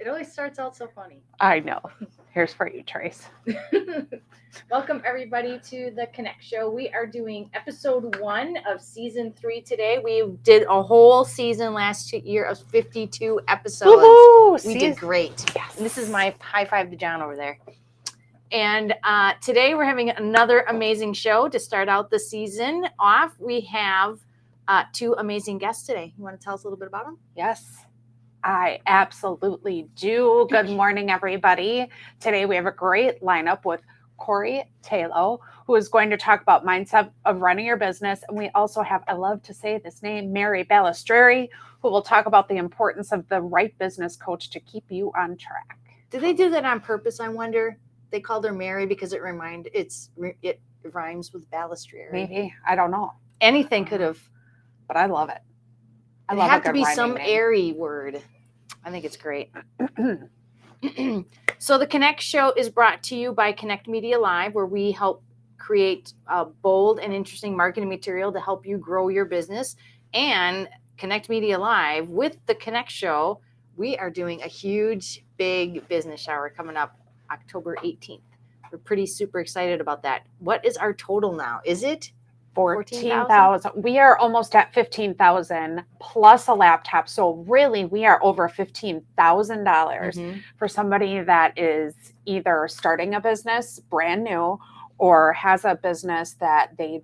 It always starts out so funny. I know. Here's for you, Trace. Welcome, everybody, to the Connect Show. We are doing episode 1 of season 3 today. We did a whole season last year of 52 episodes. Woohoo! We did great. Yes. And this is my high five to John over there. And today we're having another amazing show to start out the season off. We have 2 amazing guests today. You want to tell us a little bit about them? Yes, I absolutely do. Good morning, everybody. Today we have a great lineup with Corrie, Talo, who is going to talk about mindset of running your business. And we also have, I love to say this name, Mary Balistreri, who will talk about the importance of the right business coach to keep you on track. Did they do that on purpose, I wonder? They called her Mary because it rhymes with Balistreri. Maybe. I don't know. Anything could have. But I love it. It have to be some airy word. I think it's great. So the Connect Show is brought to you by Connect Media Live, where we help create bold and interesting marketing material to help you grow your business. And Connect Media Live, with the Connect Show, we are doing a huge, big business shower coming up October 18th. We're pretty super excited about that. What is our total now? Is it 14,000. We are almost at 15,000 plus a laptop. So really, we are over $15,000 for somebody that is either starting a business brand new or has a business that they're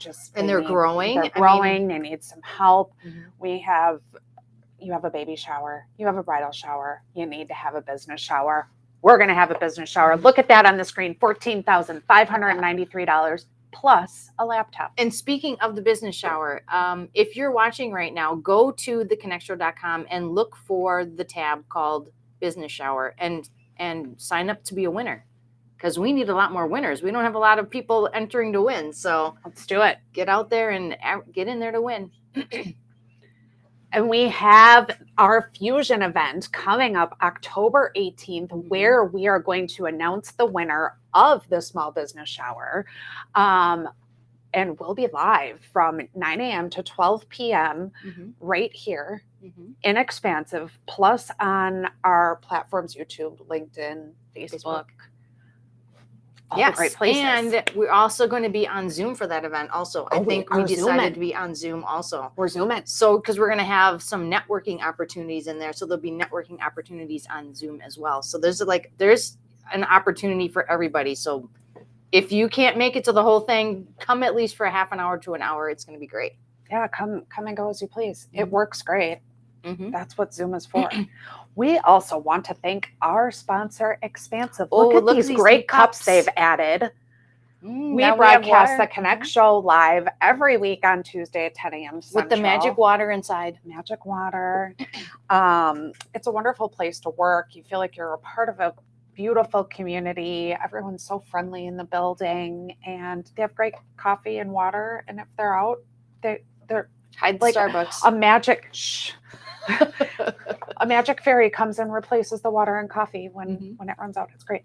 growing. They need some help. You have a baby shower, you have a bridal shower, you need to have a business shower. We're going to have a business shower. Look at that on the screen, $14,593. plus a laptop. And speaking of the business shower, if you're watching right now, go to theconnectshow.com and look for the tab called Business Shower and sign up to be a winner, because we need a lot more winners. We don't have a lot of people entering to win. So let's do it. Get out there and get in there to win. And we have our Fusion event coming up October 18th, where we are going to announce the winner of the Small Business Shower. And we'll be live from 9 a.m. to 12 p.m. Right here, inexpensive, plus on our platforms, YouTube, LinkedIn, Facebook. Yes, great places. And we're also going to be on Zoom for that event also. I think we decided to be on Zoom also. We're Zooming. So, because we're going to have some networking opportunities in there. So there'll be networking opportunities on Zoom as well. So there's an opportunity for everybody. So if you can't make it to the whole thing, come at least for a half an hour to an hour. It's going to be great. Yeah, come and go as you please. It works great. That's what Zoom is for. We also want to thank our sponsor, Expansive. Look at these great cups they've added. We broadcast the Connect Show live every week on Tuesday at 10 a.m. Central. With the magic water inside. Magic water. It's a wonderful place to work. You feel like you're a part of a beautiful community. Everyone's so friendly in the building, and they have great coffee and water. And if they're out, they're hide like Starbucks. A magic fairy comes and replaces the water and coffee when it runs out. It's great.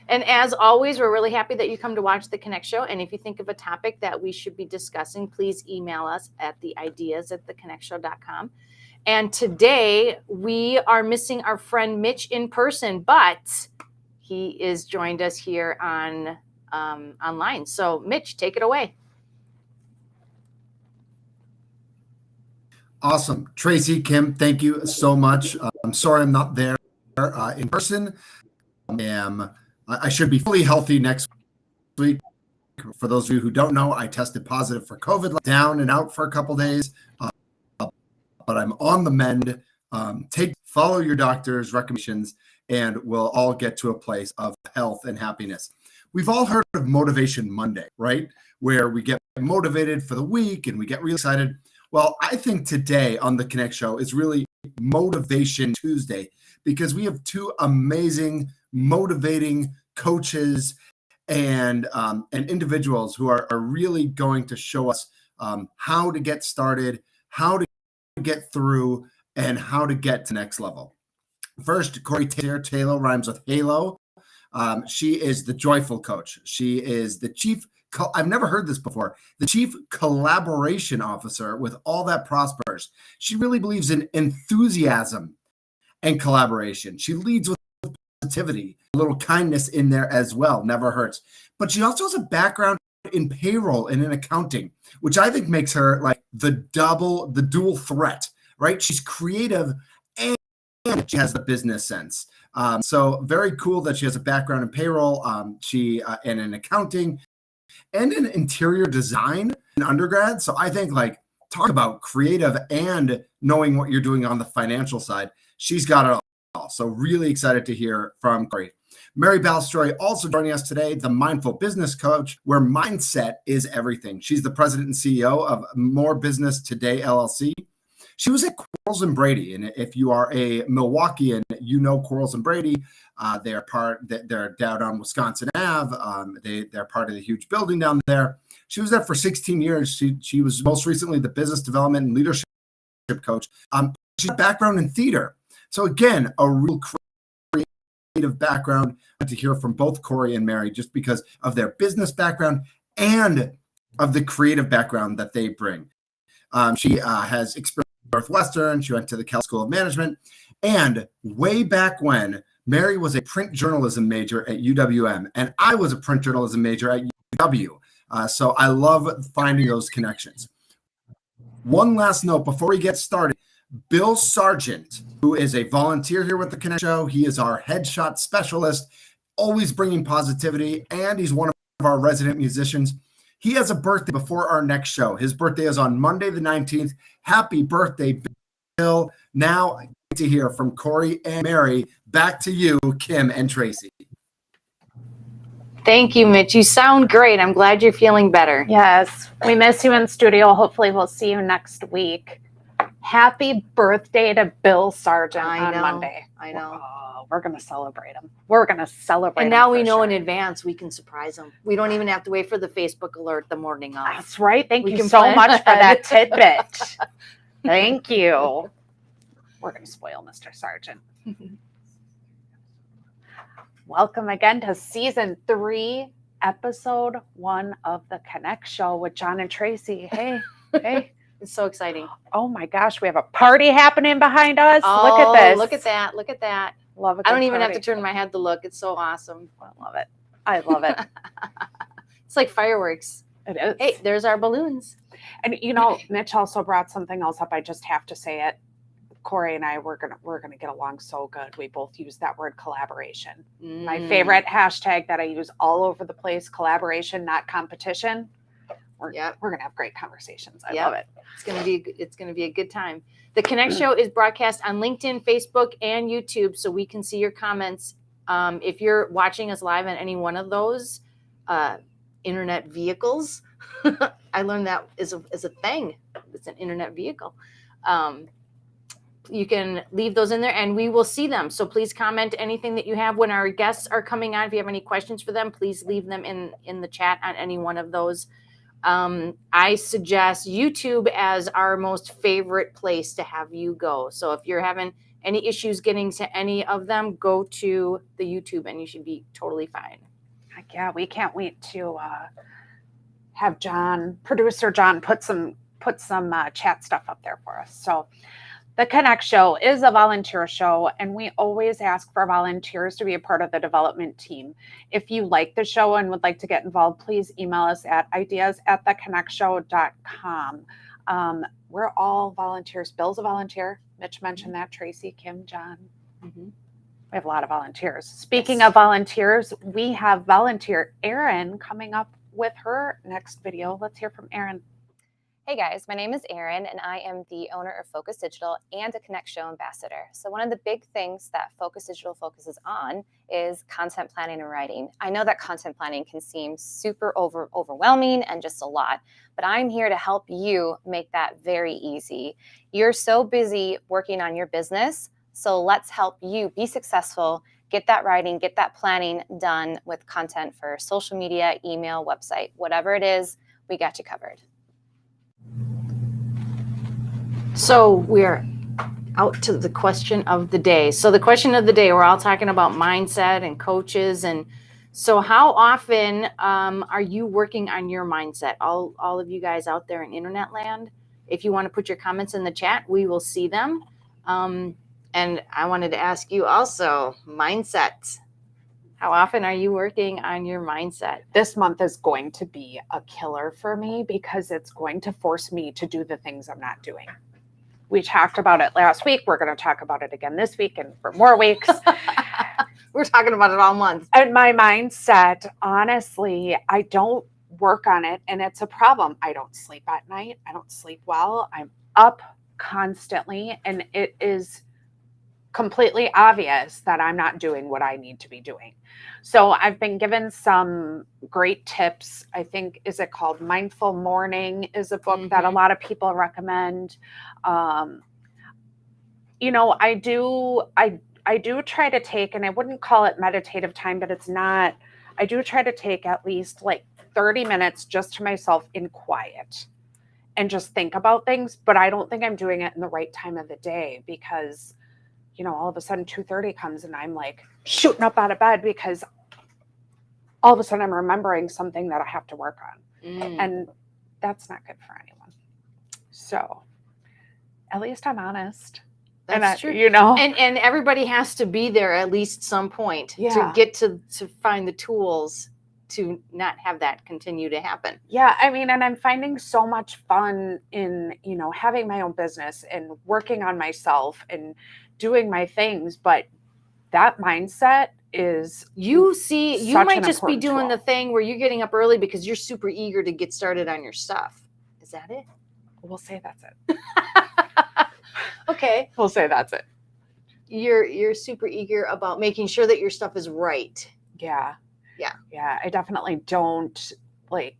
And as always, we're really happy that you come to watch the Connect Show. And if you think of a topic that we should be discussing, please email us at theideas@theconnectshow.com. And today we are missing our friend Mitch in person, but he is joined us here on online. So Mitch, take it away. Awesome. Tracy, Kim, thank you so much. I'm sorry I'm not there in person. I should be fully healthy next week. For those of you who don't know, I tested positive for COVID, down and out for a couple days, but I'm on the mend. Follow your doctor's recommendations, and we'll all get to a place of health and happiness. We've all heard of Motivation Monday, right? Where we get motivated for the week and we get really excited. Well, I think today on the Connect Show is really Motivation Tuesday, because we have 2 amazing, motivating coaches and individuals who are really going to show us how to get started, how to get through, and how to get to next level. First, Corrie Talo rhymes with Halo. She is the joyful coach. She is the chief. I've never heard this before. The chief collaboration officer with All That Prospers. She really believes in enthusiasm and collaboration. She leads with positivity, a little kindness in there as well, never hurts. But she also has a background in payroll and in accounting, which I think makes her like the dual threat, right? She's creative and she has the business sense. So very cool that she has a background in payroll, and in accounting and in interior design in undergrad. So I think like talk about creative and knowing what you're doing on the financial side. She's got it all. So really excited to hear from Corrie. Mary Balistreri also joining us today, the Mindful Business Coach, where mindset is everything. She's the president and CEO of More Business Today, LLC. She was at Quarles and Brady, and if you are a Milwaukeean, you know Quarles and Brady. They're down on Wisconsin Ave. They're part of the huge building down there. She was there for 16 years. She was most recently the business development and leadership coach. She's a background in theater. So again, a real creative background. To hear from both Corrie and Mary just because of their business background and of the creative background that they bring. She has experience at Northwestern. She went to the Cal School of Management. And way back when, Mary was a print journalism major at UWM, and I was a print journalism major at UW. So I love finding those connections. One last note before we get started. Bill Sargent, who is a volunteer here with the Connect Show, he is our headshot specialist, always bringing positivity, and he's one of our resident musicians. He has a birthday before our next show. His birthday is on Monday the 19th. Happy birthday, Bill. Now, I get to hear from Corrie and Mary. Back to you, Kim and Tracy. Thank you, Mitch. You sound great. I'm glad you're feeling better. Yes, we miss you in studio. Hopefully we'll see you next week. Happy birthday to Bill Sargent on Monday. I know. We're going to celebrate him. We're going to celebrate And him. now we know in advance we can surprise him. We don't even have to wait for the Facebook alert the morning of. That's right. Thank We you can so plan much for ahead. that tidbit. Thank you. We're going to spoil Mr. Sargent. Welcome again to season 3, episode 1 of the Connect Show with John and Tracy. Hey, hey. It's so exciting. Oh my gosh, we have a party happening behind us. Oh, look at this. Look at that. Look at that. Love it. I don't even have to turn my head to look. It's so awesome. I love it. I love it. It's like fireworks. It is. Hey, there's our balloons. And you know, Mitch also brought something else up. I just have to say it. Corrie and I we're gonna get along so good. We both use that word collaboration. My favorite hashtag that I use all over the place: collaboration, not competition. We're gonna have great conversations. I love it. It's gonna be a good time. The Connect Show is broadcast on LinkedIn, Facebook, and YouTube, so we can see your comments. If you're watching us live on any one of those internet vehicles, I learned that is a thing. It's an internet vehicle. You can leave those in there and we will see them. So please comment anything that you have when our guests are coming on. If you have any questions for them, please leave them in the chat on any one of those. I suggest YouTube as our most favorite place to have you go. So if you're having any issues getting to any of them, go to the YouTube and you should be totally fine. Heck yeah, we can't wait to have producer John, put some chat stuff up there for us. So the Connect Show is a volunteer show, and we always ask for volunteers to be a part of the development team. If you like the show and would like to get involved, please email us at ideas@theconnectshow.com. We're all volunteers. Bill's a volunteer. Mitch mentioned that. Tracy, Kim, John. We have a lot of volunteers. Speaking of volunteers, we have volunteer Erin coming up with her next video. Let's hear from Erin. Hey guys, my name is Erin and I am the owner of Focus Digital and a Connect Show ambassador. So one of the big things that Focus Digital focuses on is content planning and writing. I know that content planning can seem super overwhelming and just a lot, but I'm here to help you make that very easy. You're so busy working on your business, so let's help you be successful, get that writing, get that planning done with content for social media, email, website, whatever it is, we got you covered. So we're out to the question of the day. So the question of the day, we're all talking about mindset and coaches. And so how often are you working on your mindset? All of you guys out there in internet land, if you want to put your comments in the chat, we will see them. And I wanted to ask you also, mindset. How often are you working on your mindset? This month is going to be a killer for me because it's going to force me to do the things I'm not doing. We talked about it last week. We're going to talk about it again this week and for more weeks. We're talking about it all month. And my mindset, honestly, I don't work on it, and it's a problem. I don't sleep at night. I don't sleep well. I'm up constantly, and it is completely obvious that I'm not doing what I need to be doing. So I've been given some great tips. I think, is it called Mindful Morning is a book that a lot of people recommend. You know, I do try to take, and I wouldn't call it meditative time, but it's not, I do try to take at least like 30 minutes just to myself in quiet and just think about things. But I don't think I'm doing it in the right time of the day because, you know, all of a sudden 2:30 comes and I'm like shooting up out of bed because all of a sudden I'm remembering something that I have to work on. And that's not good for anyone. So at least I'm honest. That's true. You know, and everybody has to be there at least some point to get to find the tools to not have that continue to happen. Yeah, I mean, and I'm finding so much fun in, you know, having my own business and working on myself and doing my things, but that mindset is you might just be doing tool. the thing where you're getting up early because you're super eager to get started on your stuff. Is that it? We'll say that's it. Okay. We'll say that's it. You're super eager about making sure that your stuff is right. Yeah. Yeah. Yeah. I definitely don't like,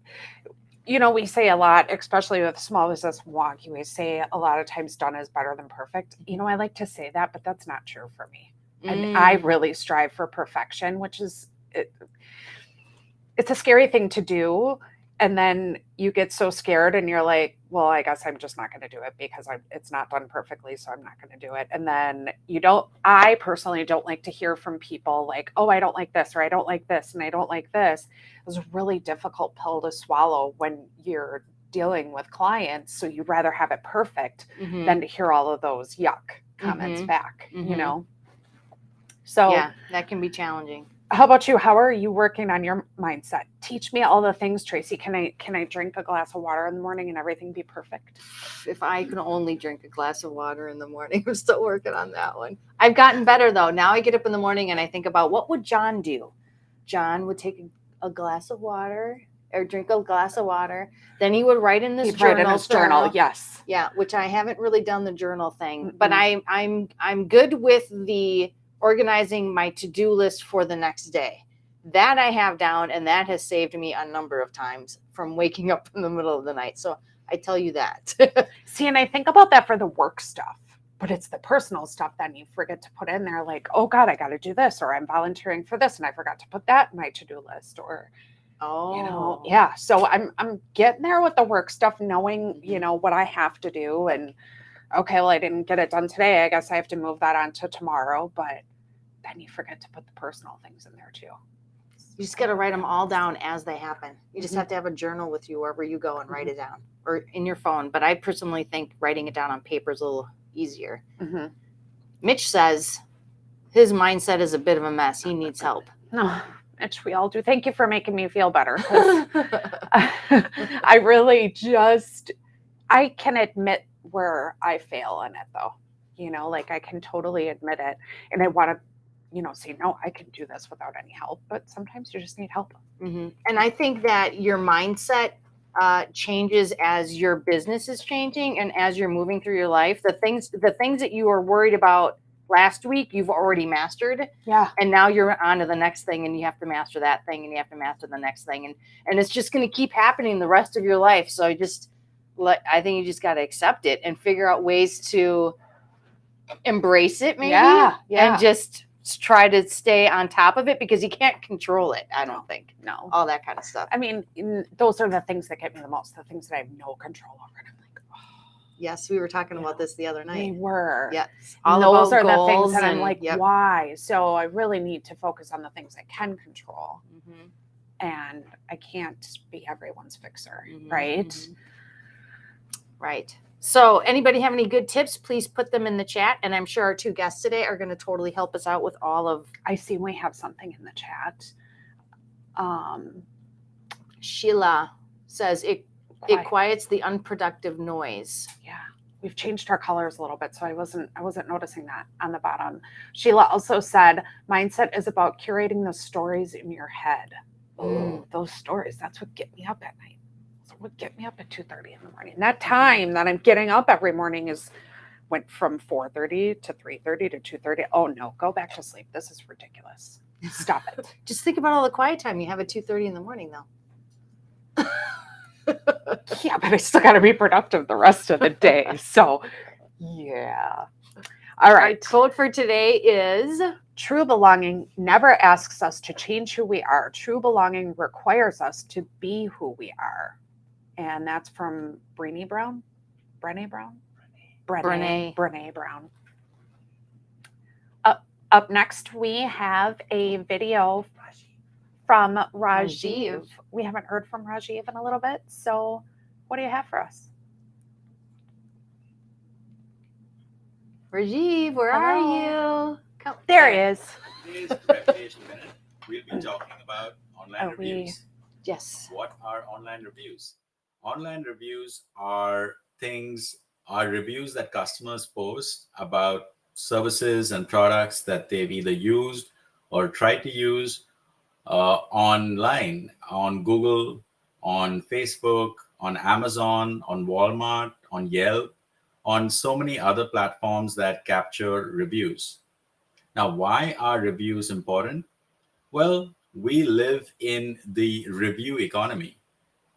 you know, we say a lot, especially with small business walk, we say a lot of times done is better than perfect. You know, I like to say that, but that's not true for me. And I really strive for perfection, which is, it's a scary thing to do. And then you get so scared and you're like, well, I guess I'm just not going to do it because it's not done perfectly. So I'm not going to do it. And then I personally don't like to hear from people like, oh, I don't like this, or I don't like this, and I don't like this. It was a really difficult pill to swallow when you're dealing with clients. So you'd rather have it perfect than to hear all of those yuck comments back, you know? So yeah, that can be challenging. How about you? How are you working on your mindset? Teach me all the things, Tracy. Can I drink a glass of water in the morning and everything be perfect? If I can only drink a glass of water in the morning, I'm still working on that one. I've gotten better though. Now I get up in the morning and I think about what would John do? John would take a glass of water or drink a glass of water. Then he would write in this journal. Yes. Yeah, which I haven't really done the journal thing, but I'm good with the organizing my to-do list for the next day. That I have down, and that has saved me a number of times from waking up in the middle of the night. So I tell you that. See, and I think about that for the work stuff, but it's the personal stuff then you forget to put in there, like, oh God, I got to do this, or I'm volunteering for this and I forgot to put that in my to-do list, or you know, yeah. So I'm getting there with the work stuff, knowing, you know, what I have to do, and okay, well, I didn't get it done today. I guess I have to move that on to tomorrow, but then you forget to put the personal things in there too. You just got to write them all down as they happen. You just have to have a journal with you wherever you go and write it down, or in your phone. But I personally think writing it down on paper is a little easier. Mitch says his mindset is a bit of a mess. He needs help. No, Mitch, we all do. Thank you for making me feel better. I really I can admit where I fail in it though. You know, like I can totally admit it, and I want to, you know, say, no, I can do this without any help, but sometimes you just need help. And I think that your mindset changes as your business is changing and as you're moving through your life. The things that you were worried about last week, you've already mastered. Yeah. And now you're on to the next thing, and you have to master that thing, and you have to master the next thing. And it's just going to keep happening the rest of your life. So I think you just got to accept it and figure out ways to embrace it, maybe. And just try to stay on top of it, because you can't control it. I don't think. No. All that kind of stuff. I mean, those are the things that get me the most, the things that I have no control over. And I'm like, oh. Yes, we were talking about this the other night. We were. Yes. Those are the things that I'm like, why? So I really need to focus on the things I can control. And I can't be everyone's fixer, right? Right. So anybody have any good tips, please put them in the chat. And I'm sure our two guests today are going to totally help us out with all of. I see we have something in the chat. Sheila says it quiets the unproductive noise. Yeah. We've changed our colors a little bit, so I wasn't noticing that on the bottom. Sheila also said, mindset is about curating the stories in your head. Oh, those stories, that's what get me up at night. That's what get me up at 2:30 in the morning. That time that I'm getting up every morning went from 4:30 to 3:30 to 2:30. Oh no, go back to sleep. This is ridiculous. Stop it. Just think about all the quiet time you have at 2:30 in the morning, though. Yeah, but I still got to be productive the rest of the day. So, yeah. All right. Our quote for today is, true belonging never asks us to change who we are. True belonging requires us to be who we are. And that's from Brené Brown. Brené Brown. Up next, we have a video from Rajiv. We haven't heard from Rajiv in a little bit. So what do you have for us? Rajiv, where are you? Come. There he is. Today's Reputation Minute, we'll be talking about online reviews. Yes. What are online reviews? Online reviews are reviews that customers post about services and products that they've either used or tried to use online, on Google, on Facebook, on Amazon, on Walmart, on Yelp, on so many other platforms that capture reviews. Now, why are reviews important? Well, we live in the review economy.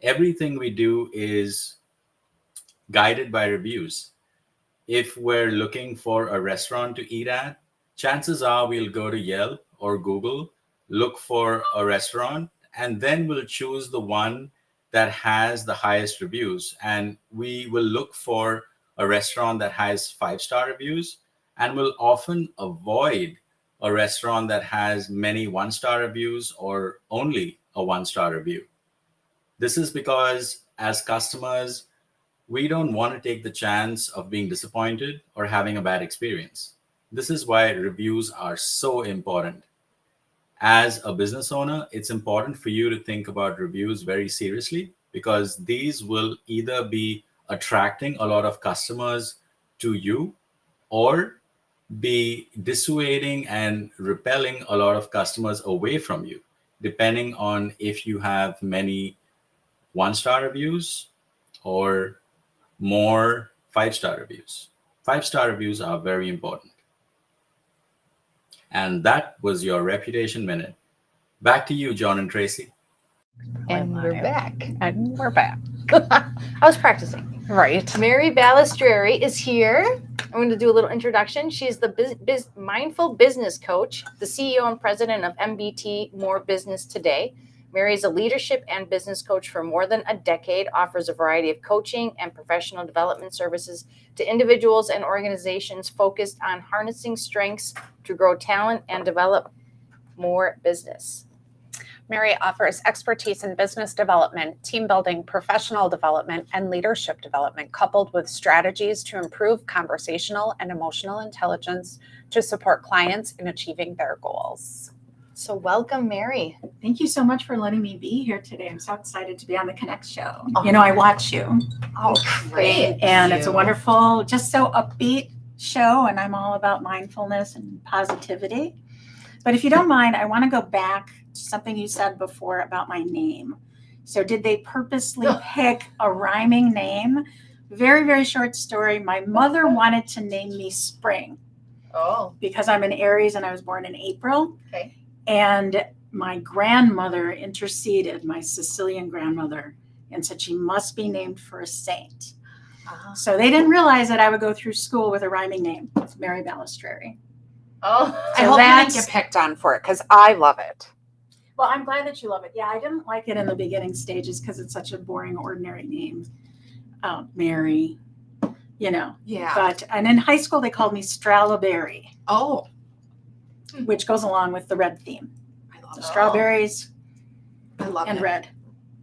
Everything we do is guided by reviews. If we're looking for a restaurant to eat at, chances are we'll go to Yelp or Google, look for a restaurant, and then we'll choose the one that has the highest reviews. And we will look for a restaurant that has 5-star reviews, and will often avoid a restaurant that has many 1-star reviews or only a 1-star review. This is because as customers, we don't want to take the chance of being disappointed or having a bad experience. This is why reviews are so important. As a business owner, it's important for you to think about reviews very seriously, because these will either be attracting a lot of customers to you or be dissuading and repelling a lot of customers away from you, depending on if you have many 1-star reviews or more 5-star reviews. 5-star reviews are very important. And that was your Reputation Minute. Back to you, John and Tracy. And we're back. And we're back. I was practicing. Right. Mary Balistreri is here. I'm going to do a little introduction. She's the mindful business coach, the CEO and president of MBT More Business Today. Mary is a leadership and business coach for more than a decade, offers a variety of coaching and professional development services to individuals and organizations focused on harnessing strengths to grow talent and develop more business. Mary offers expertise in business development, team building, professional development, and leadership development, coupled with strategies to improve conversational and emotional intelligence to support clients in achieving their goals. So welcome, Mary. Thank you so much for letting me be here today. I'm so excited to be on the Connect show. You know, I watch you. Oh, great. And it's a wonderful, just so upbeat show, and I'm all about mindfulness and positivity. But if you don't mind, I want to go back to something you said before about my name. So did they purposely pick a rhyming name? Very, very short story. My mother wanted to name me Spring. Oh. Because I'm an Aries and I was born in April. Okay. And my grandmother interceded, my Sicilian grandmother, and said she must be named for a saint. Uh-huh. So they didn't realize that I would go through school with a rhyming name. It's Mary Bellastrari. Oh, I hope you didn't get picked on for it, because I love it. Well, I'm glad that you love it. Yeah, I didn't like it in the beginning stages because it's such a boring, ordinary name. Mary, you know. Yeah. And in high school, they called me Strawberry, Oh, which goes along with the red theme. I love So it. strawberries I love and it. red.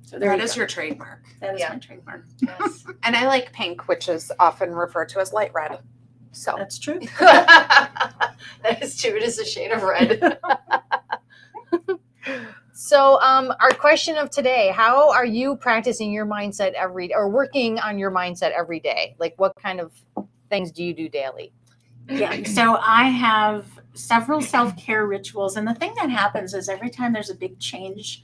So there That you is go. your trademark. That is Yeah. my trademark. Yes. And I like pink, which is often referred to as light red. So That's true. That is true. It is a shade of red. So, our question of today: how are you practicing your mindset or working on your mindset every day? Like, what kind of things do you do daily? Yeah. So I have several self-care rituals. And the thing that happens is every time there's a big change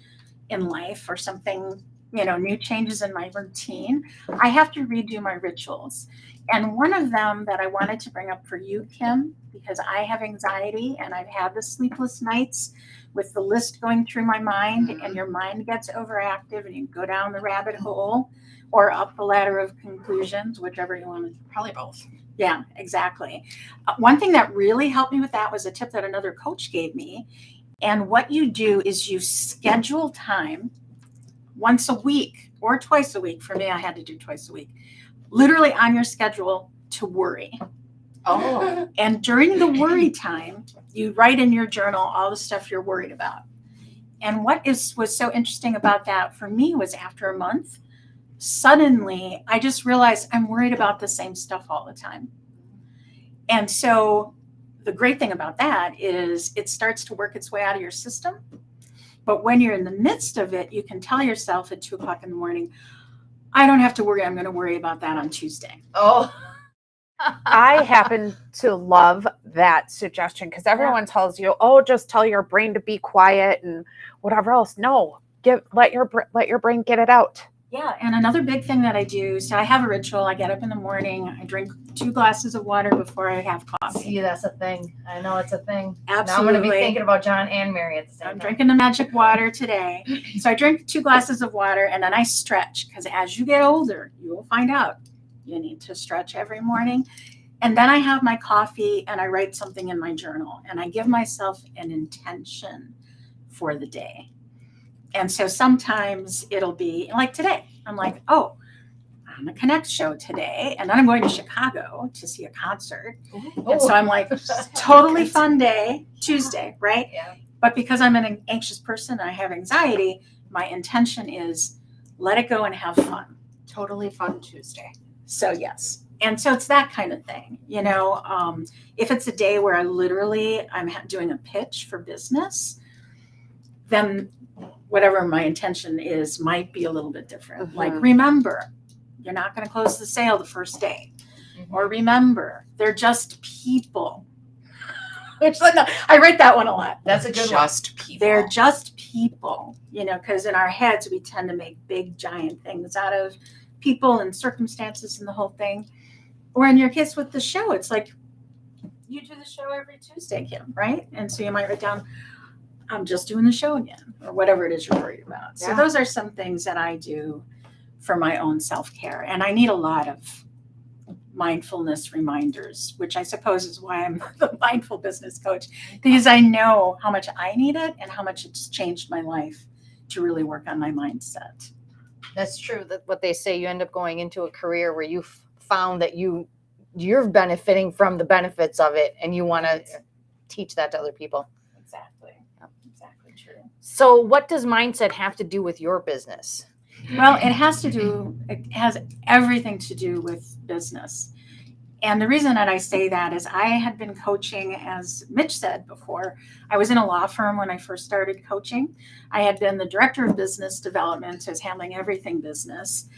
in life or something, new changes in my routine, I have to redo my rituals. And one of them that I wanted to bring up for you, Kim, because I have anxiety and I've had the sleepless nights with the list going through my mind, and your mind gets overactive and you go down the rabbit hole or up the ladder of conclusions, whichever you want to. probably both. Yeah, exactly. One thing that really helped me with that was a tip that another coach gave me. And what you do is you schedule time once a week or twice a week. For me, I had to do twice a week, literally on your schedule to worry. Oh, And during the worry time, you write in your journal all the stuff you're worried about. And what was so interesting about that for me was after a month, suddenly I just realized I'm worried about the same stuff all the time. And so the great thing about that is it starts to work its way out of your system. But when you're in the midst of it, you can tell yourself at 2:00 in the morning, I don't have to worry. I'm going to worry about that on Tuesday. oh. I happen to love that suggestion because everyone tells you, "Oh, just tell your brain to be quiet and whatever else." No, let your brain get it out. Yeah, and another big thing that I do, so I have a ritual. I get up in the morning, I drink 2 glasses of water before I have coffee. See, that's a thing. I know it's a thing. Absolutely. Now I'm going to be thinking about John and Mary at the same I'm time. drinking the magic water today. So I drink 2 glasses of water and then I stretch, because as you get older, you will find out you need to stretch every morning. And then I have my coffee and I write something in my journal and I give myself an intention for the day. And so sometimes it'll be like today, I'm like, oh, I'm a Connect show today. And then I'm going to Chicago to see a concert. And so I'm like, totally fun day, Tuesday, right? Yeah. But because I'm an anxious person and I have anxiety, my intention is let it go and have fun. Totally fun Tuesday. So yes. And so it's that kind of thing, if it's a day where I'm doing a pitch for business, then whatever my intention is might be a little bit different. Like, remember, you're not going to close the sale the first day. Or remember, they're just people. I write that one a lot. That's a good Just people. They're just people, because in our heads, we tend to make big, giant things out of people and circumstances and the whole thing. Or in your case with the show, it's like you do the show every Tuesday, Kim, right? And so you might write down, I'm just doing the show again, or whatever it is you're worried about. So those are some things that I do for my own self-care. And I need a lot of mindfulness reminders, which I suppose is why I'm the mindful business coach, because I know how much I need it and how much it's changed my life to really work on my mindset. That's true. That what they say, you end up going into a career where you found that you're benefiting from the benefits of it, and you want to teach that to other people. Exactly. Exactly true. So what does mindset have to do with your business? Well, it has everything to do with business. And the reason that I say that is I had been coaching, as Mitch said before. I was in a law firm when I first started coaching. I had been the director of business development, so I was handling everything business.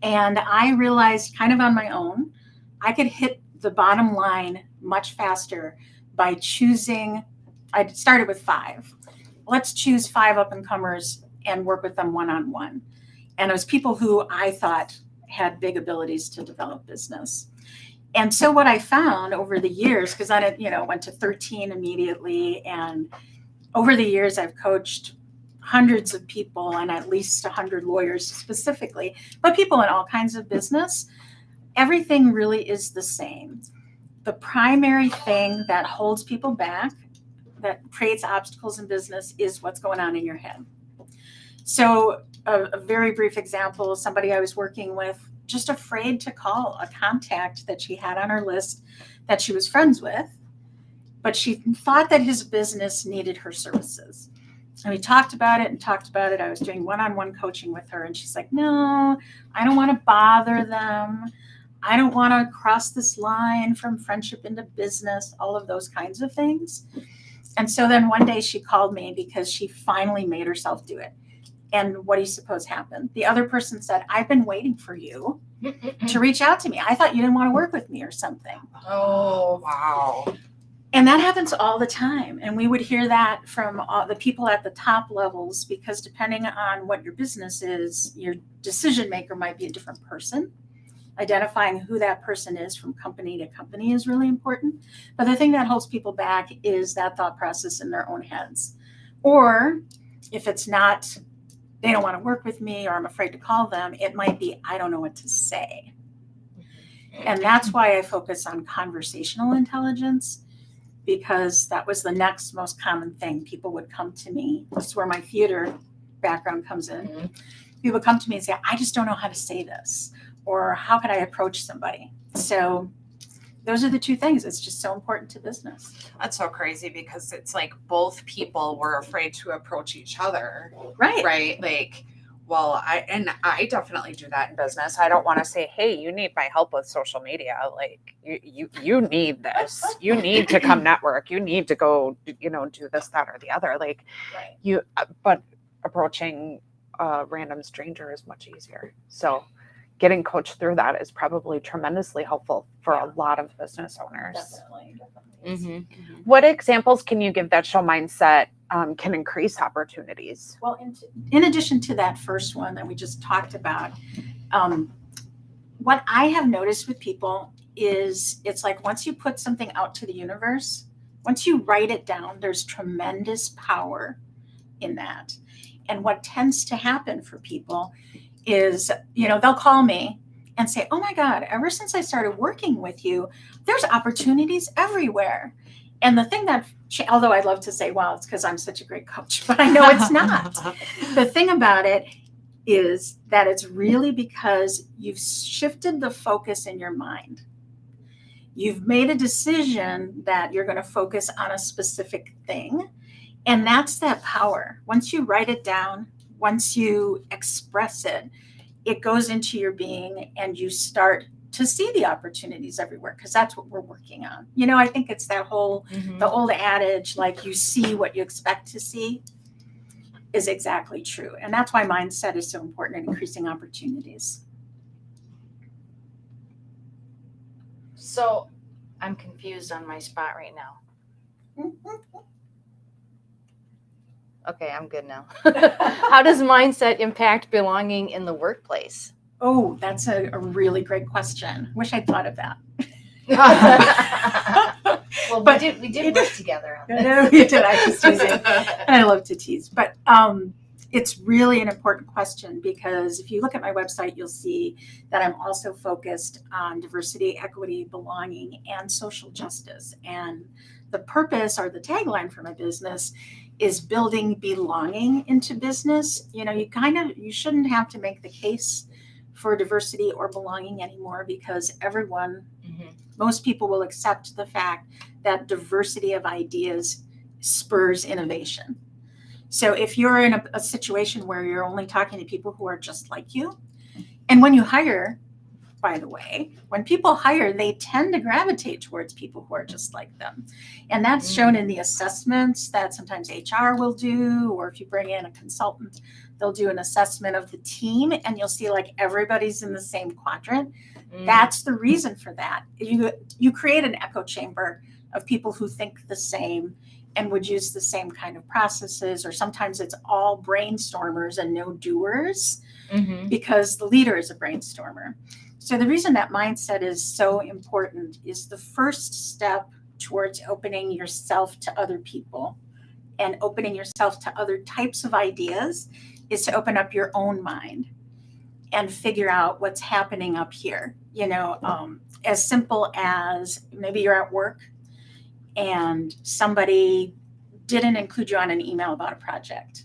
And I realized kind of on my own, I could hit the bottom line much faster by choosing. I started with 5. Let's choose 5 up-and-comers and work with them one-on-one. And it was people who I thought had big abilities to develop business. And so what I found over the years, because I went to 13 immediately, and over the years I've coached hundreds of people and at least 100 lawyers specifically, but people in all kinds of business. Everything really is the same. The primary thing that holds people back, that creates obstacles in business, is what's going on in your head. So a very brief example, somebody I was working with, just afraid to call a contact that she had on her list that she was friends with, but she thought that his business needed her services. And we talked about it and talked about it. I was doing one-on-one coaching with her, and she's like, no, I don't want to bother them. I don't want to cross this line from friendship into business, all of those kinds of things. And so then one day she called me because she finally made herself do it. And what do you suppose happened? The other person said, I've been waiting for you to reach out to me. I thought you didn't want to work with me or something. Oh, wow. And that happens all the time. And we would hear that from all the people at the top levels, because depending on what your business is, your decision maker might be a different person. Identifying who that person is from company to company is really important. But the thing that holds people back is that thought process in their own heads. Or if it's not, they don't want to work with me, or I'm afraid to call them, it might be, I don't know what to say. And that's why I focus on conversational intelligence, because that was the next most common thing. People would come to me. This is where my theater background comes in. Mhm. People come to me and say, I just don't know how to say this, or how could I approach somebody? So those are the two things. It's just so important to business. That's so crazy, because it's like both people were afraid to approach each other. Right. Right. Like, well, I definitely do that in business. I don't want to say, hey, you need my help with social media. Like you need this. You need to come network. You need to go, do this, that, or the other. Like Right. but approaching a random stranger is much easier. So getting coached through that is probably tremendously helpful for a lot of business owners. Definitely. Mm-hmm. What examples can you give that show mindset can increase opportunities? Well, in addition to that first one that we just talked about, what I have noticed with people is it's like once you put something out to the universe, once you write it down, there's tremendous power in that. And what tends to happen for people is, they'll call me and say, oh my God, ever since I started working with you, there's opportunities everywhere. And the thing that, although I'd love to say, well, it's because I'm such a great coach, but I know it's not. The thing about it is that it's really because you've shifted the focus in your mind. You've made a decision that you're going to focus on a specific thing. And that's that power. Once you write it down, once you express it, it goes into your being and you start to see the opportunities everywhere, because that's what we're working on. I think it's that whole, the old adage, like you see what you expect to see, is exactly true. And that's why mindset is so important in increasing opportunities. So I'm confused on my spot right now. Okay, I'm good now. How does mindset impact belonging in the workplace? Oh, that's a really great question. Wish I'd thought of that. Well, But we did work together on I this. know you did. I just tease it. And I love to tease. But it's really an important question, because if you look at my website, you'll see that I'm also focused on diversity, equity, belonging, and social justice. And the purpose, or the tagline for my business, is building belonging into business. You shouldn't have to make the case for diversity or belonging anymore, because most people will accept the fact that diversity of ideas spurs innovation. So if you're in a situation where you're only talking to people who are just like you, and when you hire, by the way, when people hire, they tend to gravitate towards people who are just like them. And that's shown in the assessments that sometimes HR will do, or if you bring in a consultant, they'll do an assessment of the team, and you'll see like everybody's in the same quadrant. That's the reason for that. You create an echo chamber of people who think the same and would use the same kind of processes, or sometimes it's all brainstormers and no doers, because the leader is a brainstormer. So the reason that mindset is so important is the first step towards opening yourself to other people and opening yourself to other types of ideas is to open up your own mind and figure out what's happening up here. As simple as maybe you're at work and somebody didn't include you on an email about a project,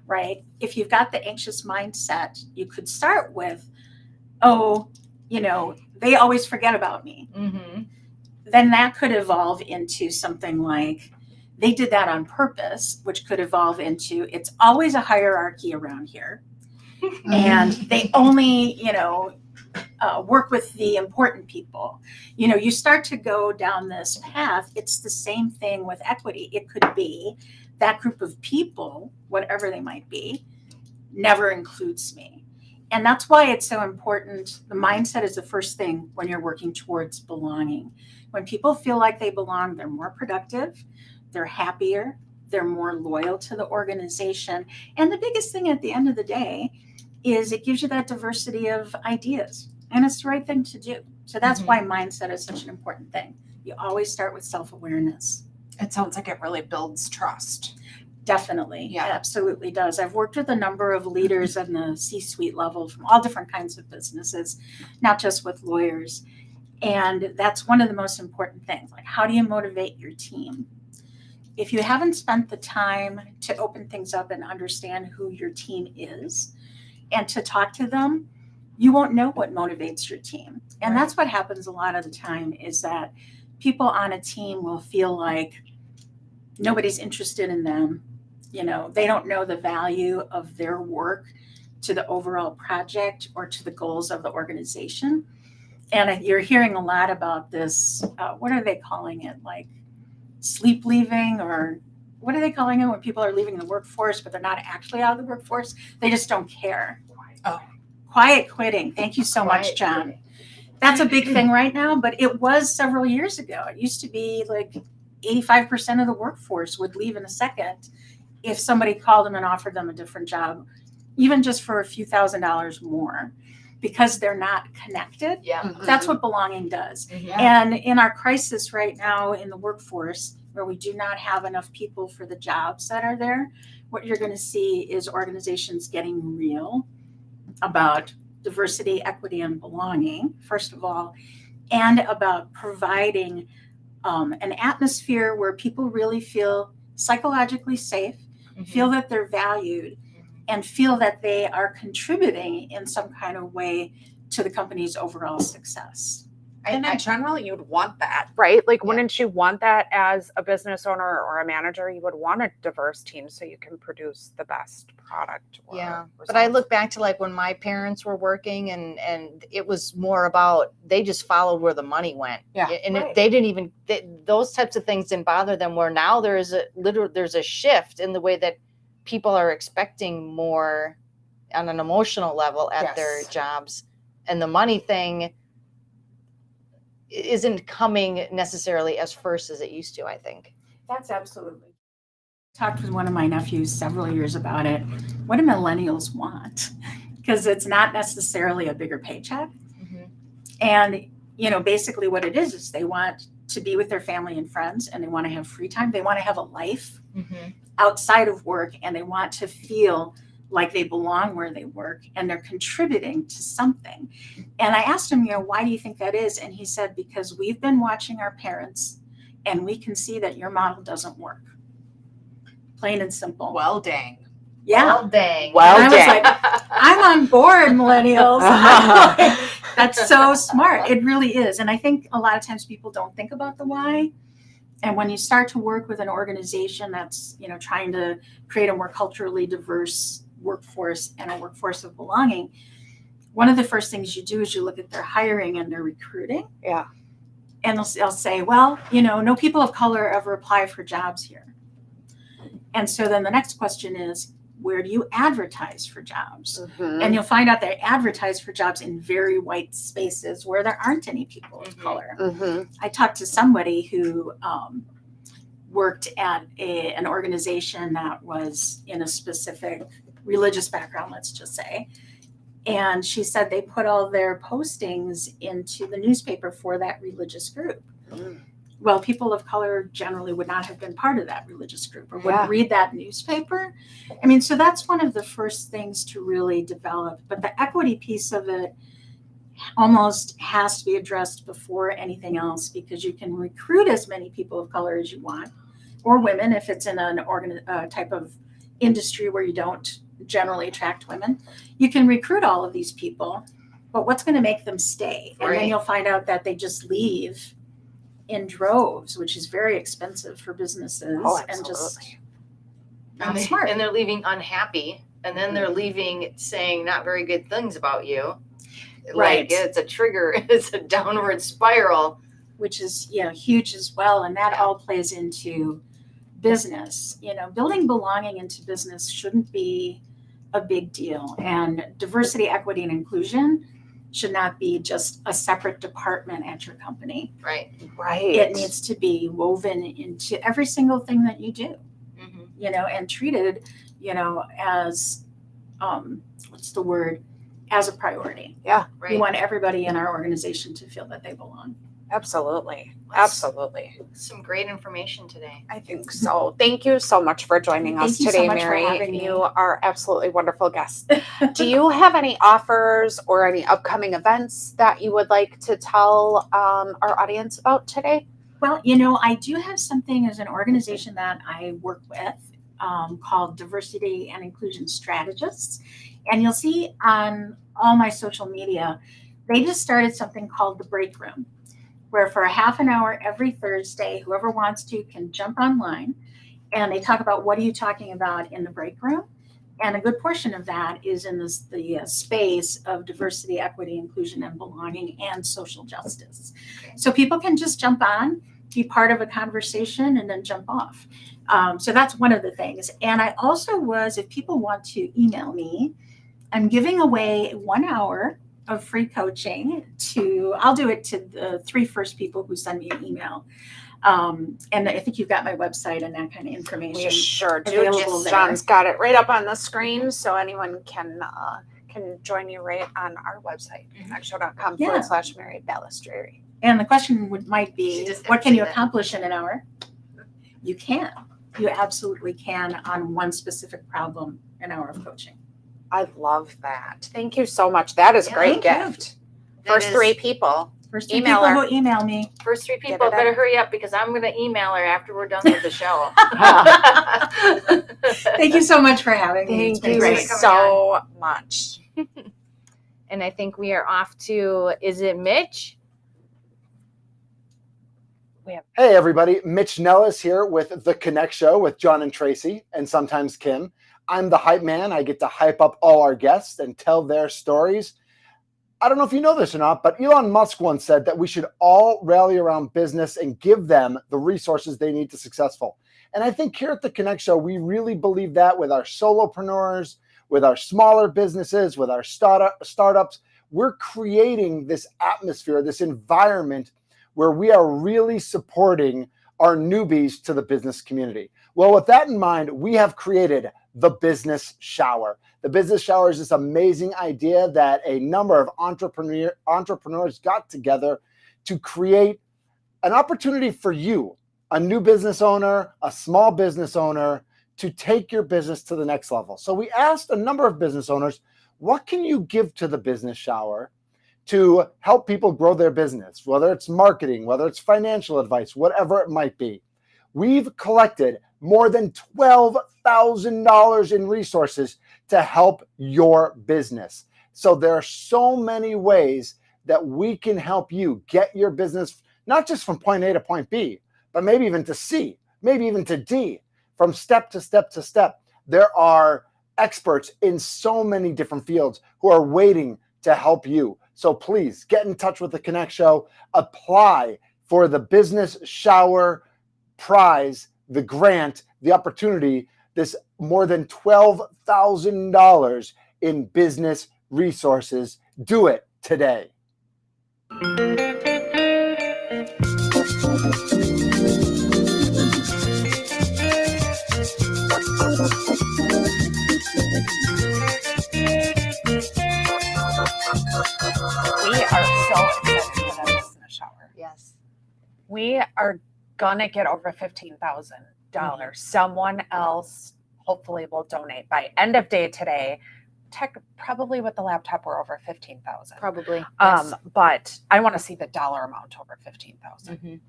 right? If you've got the anxious mindset, you could start with, they always forget about me. Then that could evolve into something like, They did that on purpose, which could evolve into, it's always a hierarchy around here. And they only, work with the important people. You start to go down this path. It's the same thing with equity. It could be that group of people, whatever they might be, never includes me. And that's why it's so important. The mindset is the first thing when you're working towards belonging. When people feel like they belong, they're more productive, they're happier, they're more loyal to the organization. And the biggest thing at the end of the day is it gives you that diversity of ideas. And it's the right thing to do. So that's why mindset is such an important thing. You always start with self-awareness. It sounds like it really builds trust. Definitely. Yeah. It absolutely does. I've worked with a number of leaders in the C-suite level from all different kinds of businesses, not just with lawyers. And that's one of the most important things. Like, how do you motivate your team? If you haven't spent the time to open things up and understand who your team is and to talk to them, you won't know what motivates your team. And that's what happens a lot of the time, is that people on a team will feel like nobody's interested in them. They don't know the value of their work to the overall project or to the goals of the organization. And you're hearing a lot about this, what are they calling it? Like sleep leaving, or what are they calling it when people are leaving the workforce, but they're not actually out of the workforce? They just don't care. Oh. Quiet quitting. Thank you so much, John. That's a big thing right now, but it was several years ago. It used to be like 85% of the workforce would leave in a second if somebody called them and offered them a different job, even just for a few $1,000s more, because they're not connected. Yeah. That's what belonging does. Mhm. And in our crisis right now in the workforce, where we do not have enough people for the jobs that are there, what you're going to see is organizations getting real about diversity, equity, and belonging, first of all, and about providing an atmosphere where people really feel psychologically safe, feel that they're valued, and feel that they are contributing in some kind of way to the company's overall success. And in general, you'd want that, right? Like, wouldn't you want that as a business owner or a manager? You would want a diverse team so you can produce the best product. Or But I look back to like when my parents were working, and it was more about, they just followed where the money went. Yeah. And they didn't even, those types of things didn't bother them, where now there's a shift in the way that people are expecting more on an emotional level at their jobs. And the money thing isn't coming necessarily as first as it used to, I think. That's absolutely. Talked with one of my nephews several years about it. What do millennials want? Because it's not necessarily a bigger paycheck. And, basically what it is they want to be with their family and friends, and they want to have free time. They want to have a life outside of work, and they want to feel like they belong where they work and they're contributing to something. And I asked him, why do you think that is? And he said, because we've been watching our parents and we can see that your model doesn't work. Plain and simple. Well, dang. Yeah. Well, dang. Well, and I was like, I'm on board, millennials. That's so smart. It really is. And I think a lot of times people don't think about the why. And when you start to work with an organization that's, trying to create a more culturally diverse workforce and a workforce of belonging, one of the first things you do is you look at their hiring and their recruiting. Yeah. And they'll say, well, no people of color ever apply for jobs here. And so then the next question is, where do you advertise for jobs? And you'll find out they advertise for jobs in very white spaces where there aren't any people of color. I talked to somebody who worked at an organization that was in a specific religious background, let's just say. And she said they put all their postings into the newspaper for that religious group. Well, people of color generally would not have been part of that religious group or wouldn't read that newspaper. I mean, so that's one of the first things to really develop. But the equity piece of it almost has to be addressed before anything else, because you can recruit as many people of color as you want, or women if it's in an type of industry where you don't generally attract women. You can recruit all of these people, but what's going to make them stay? And then you'll find out that they just leave in droves, which is very expensive for businesses, Oh, and just absolutely. not smart. And they're leaving unhappy, and then they're leaving saying not very good things about you. Right. Like it's a trigger, it's a downward spiral. Which is huge as well, and that all plays into business. Building belonging into business shouldn't be a big deal, and diversity, equity, and inclusion should not be just a separate department at your company. Right. It needs to be woven into every single thing that you do, and treated, as what's the word? As a priority. Yeah. Right. We want everybody in our organization to feel that they belong. Absolutely. That's Absolutely. some great information today. I think so. Thank you so much for joining us Thank you so today, much for Mary. having me. You are absolutely wonderful guests. Do you have any offers or any upcoming events that you would like to tell our audience about today? Well, I do have something as an organization that I work with called Diversity and Inclusion Strategists. And you'll see on all my social media, they just started something called the Break Room, where for a half an hour every Thursday, whoever wants to can jump online, and they talk about what are you talking about in the break room. And a good portion of that is in the space of diversity, equity, inclusion, and belonging, and social justice. So people can just jump on, be part of a conversation, and then jump off. So that's one of the things. And I also if people want to email me, I'm giving away 1 hour of free coaching I'll do it to the 3 first people who send me an email. And I think you've got my website and that kind of information. We sure do. available there. John's got it right up on the screen, so anyone can join you right on our website, connectshow.com/Mary Balistreri. And the question might be, Just what can you answer that. accomplish in an hour? You can. You absolutely can on one specific problem, an hour of coaching. I love that. Thank you so much. That is a Yeah, great thank you. gift. That First is- 3 people. First 3 Email people her. who email me. First 3 Get people it better out. hurry up, because I'm going to email her after we're done with the show. Thank you so much for having me. It's Thank been you great. so much. And I think we are off to, is it Mitch? Hey everybody, Mitch Nellis here with The Connect Show with John and Tracy, and sometimes Kim. I'm the hype man. I get to hype up all our guests and tell their stories. I don't know if you know this or not, but Elon Musk once said that we should all rally around business and give them the resources they need to successful. And I think here at The Connect Show, we really believe that with our solopreneurs, with our smaller businesses, with our startups. We're creating this atmosphere, this environment where we are really supporting our newbies to the business community. Well, with that in mind, we have created the Business Shower. The Business Shower is this amazing idea that a number of entrepreneurs got together to create an opportunity for you, a new business owner, a small business owner, to take your business to the next level. So we asked a number of business owners, what can you give to the Business Shower to help people grow their business, whether it's marketing, whether it's financial advice, whatever it might be. We've collected more than $12,000 in resources to help your business. So there are so many ways that we can help you get your business, not just from point A to point B, but maybe even to C, maybe even to D, from step to step to step. There are experts in so many different fields who are waiting to help you. So please get in touch with the Connect Show, apply for the Business Shower prize, the grant, the opportunity, this more than $12,000 in business resources. Do it today. We are so excited for that Business Shower. Yes. We are gonna get over $15,000. Someone else hopefully will donate by end of day today. Probably with the laptop, we're over 15,000. Probably. But I want to see the dollar amount over 15,000. Mhm.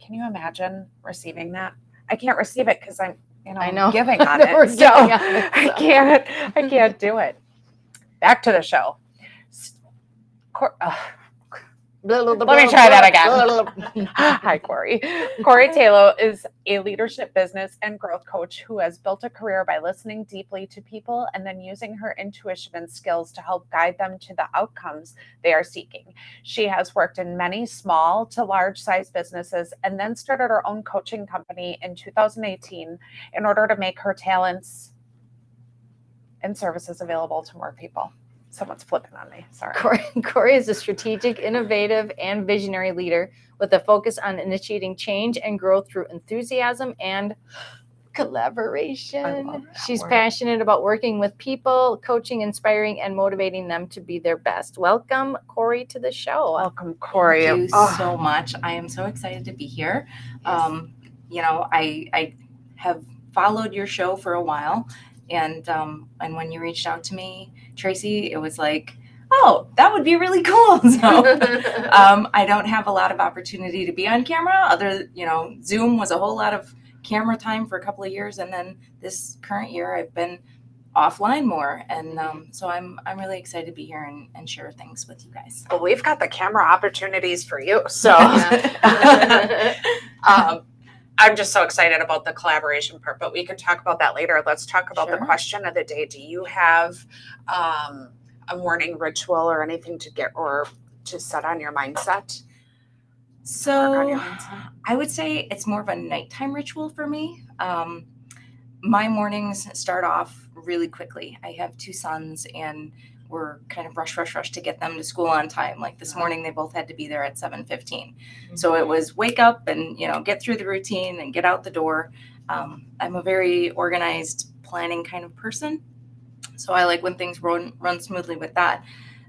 Can you imagine receiving that? I can't receive it because I'm, I know. giving on We're it. So giving on it, so. I can't do it. Back to the show. Let me try that again. Hi, Corrie. Corrie Talo is a leadership, business, and growth coach who has built a career by listening deeply to people and then using her intuition and skills to help guide them to the outcomes they are seeking. She has worked in many small to large size businesses and then started her own coaching company in 2018 in order to make her talents and services available to more people. Someone's flipping on me. Sorry. Corrie is a strategic, innovative, and visionary leader with a focus on initiating change and growth through enthusiasm and collaboration. She's passionate about working with people, coaching, inspiring, and motivating them to be their best. Welcome, Corrie, to the show. Welcome, Corrie. Thank you so much. I am so excited to be here. I have followed your show for a while, and when you reached out to me, Tracy, it was like, oh, that would be really cool. So I don't have a lot of opportunity to be on camera. Zoom was a whole lot of camera time for a couple of years, and then this current year I've been offline more, and so I'm really excited to be here and share things with you guys. Well, we've got the camera opportunities for you, so I'm just so excited about the collaboration part, but we can talk about that later. Let's talk about the question of the day. Do you have a morning ritual or anything to get or to set on your mindset? So I would say it's more of a nighttime ritual for me. My mornings start off really quickly. I have 2 sons, and we're kind of rush to get them to school on time. Like this morning, they both had to be there at 7:15. So it was wake up and, get through the routine and get out the door. I'm a very organized, planning kind of person. So I like when things run smoothly with that.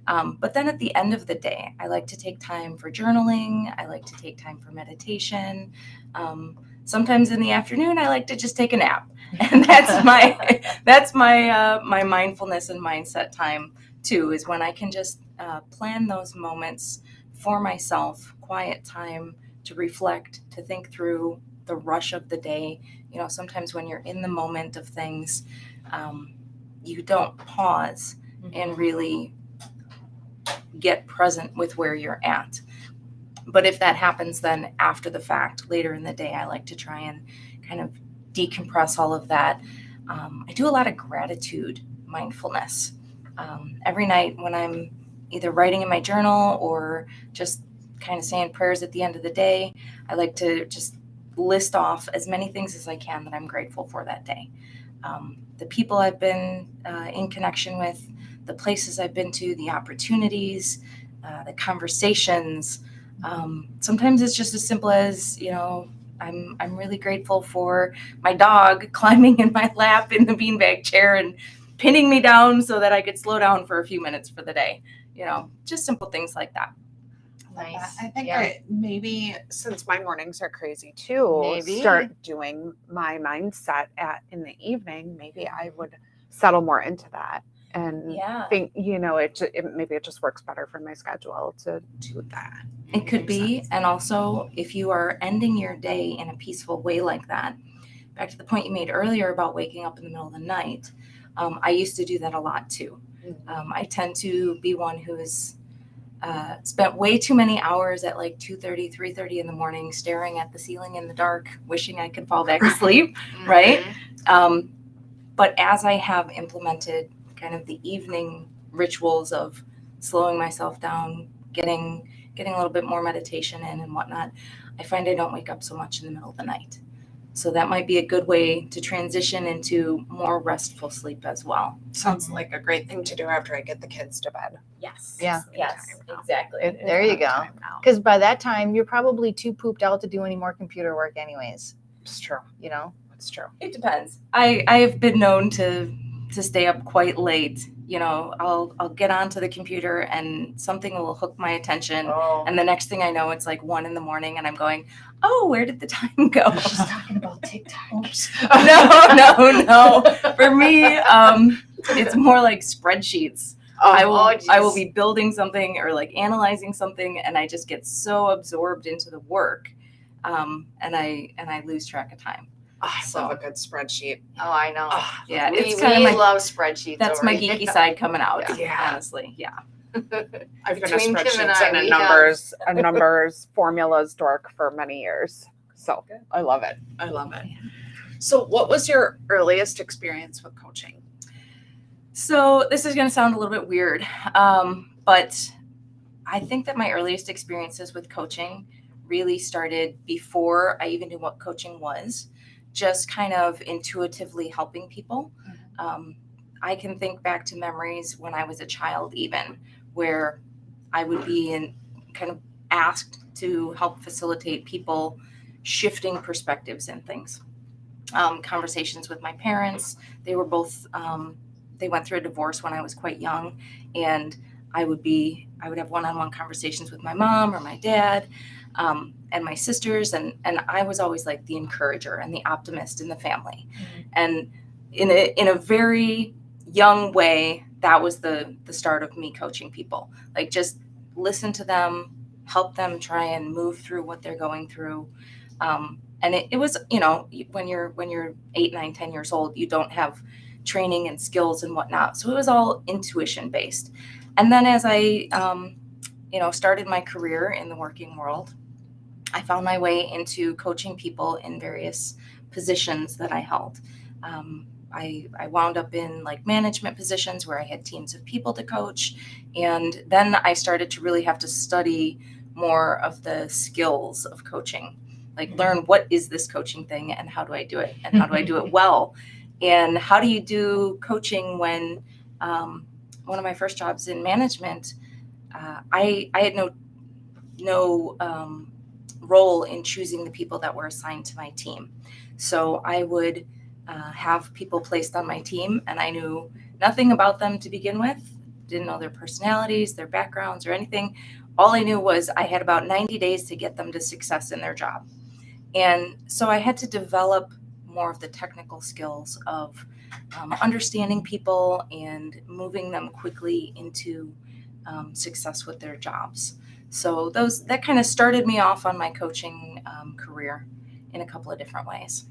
But then at the end of the day, I like to take time for journaling. I like to take time for meditation. Sometimes in the afternoon, I like to just take a nap. And that's my mindfulness and mindset time too, is when I can just plan those moments for myself, quiet time to reflect, to think through the rush of the day. Sometimes when you're in the moment of things, you don't pause and really get present with where you're at. But if that happens then after the fact, later in the day, I like to try and kind of decompress all of that. I do a lot of gratitude mindfulness. Every night when I'm either writing in my journal or just kind of saying prayers at the end of the day, I like to just list off as many things as I can that I'm grateful for that day. The people I've been in connection with, the places I've been to, the opportunities, the conversations. Sometimes it's just as simple as, I'm really grateful for my dog climbing in my lap in the beanbag chair and pinning me down so that I could slow down for a few minutes for the day. Just simple things like that. Nice. I think maybe, since my mornings are crazy too, start doing my mindset in the evening. Maybe I would settle more into that and think, maybe it just works better for my schedule to do that. It could be. And also, if you are ending your day in a peaceful way like that, back to the point you made earlier about waking up in the middle of the night, I used to do that a lot too. I tend to be one who is spent way too many hours at like 2:30, 3:30 in the morning staring at the ceiling in the dark, wishing I could fall back asleep, right? But as I have implemented kind of the evening rituals of slowing myself down, getting a little bit more meditation in and whatnot, I find I don't wake up so much in the middle of the night. So that might be a good way to transition into more restful sleep as well. Sounds like a great thing to do after I get the kids to bed. Yes. Yeah. Yes, Exactly. There you go. Because by that time, you're probably too pooped out to do any more computer work anyways. It's true. It's true. It depends. I have been known to stay up quite late. I'll get onto the computer and something will hook my attention. Oh. And the next thing I know, it's like 1 a.m. and I'm going, oh, where did the time go? She's talking about TikTok. No. For me, it's more like spreadsheets. I will be building something or like analyzing something, and I just get so absorbed into the work, and I lose track of time. I love a good spreadsheet. Oh, I know. Yeah, We it's kind of love spreadsheets. that's over my here. geeky side coming out. Yeah. Honestly, yeah. I've been a Between Kim and spreadsheets I, and we a numbers formulas dork for many years. So I love it. So what was your earliest experience with coaching? So this is going to sound a little bit weird, but I think that my earliest experiences with coaching really started before I even knew what coaching was, just kind of intuitively helping people. I can think back to memories when I was a child, even where I would be kind of asked to help facilitate people shifting perspectives and things. Conversations with my parents, they were both, they went through a divorce when I was quite young, and I would have one-on-one conversations with my mom or my dad, and my sisters, and I was always like the encourager and the optimist in the family. And in a very young way, that was the start of me coaching people. Like, just listen to them, help them try and move through what they're going through. And it was, when you're 8, 9, 10 years old, you don't have training and skills and whatnot. So it was all intuition based. And then as I, started my career in the working world, I found my way into coaching people in various positions that I held. I wound up in like management positions where I had teams of people to coach. And then I started to really have to study more of the skills of coaching, like learn what is this coaching thing and how do I do it and how do I do it well? And how do you do coaching when one of my first jobs in management, I had no role in choosing the people that were assigned to my team. So I would have people placed on my team, and I knew nothing about them to begin with, didn't know their personalities, their backgrounds, or anything. All I knew was I had about 90 days to get them to success in their job. And so I had to develop more of the technical skills of understanding people and moving them quickly into success with their jobs. So that kind of started me off on my coaching career in a couple of different ways.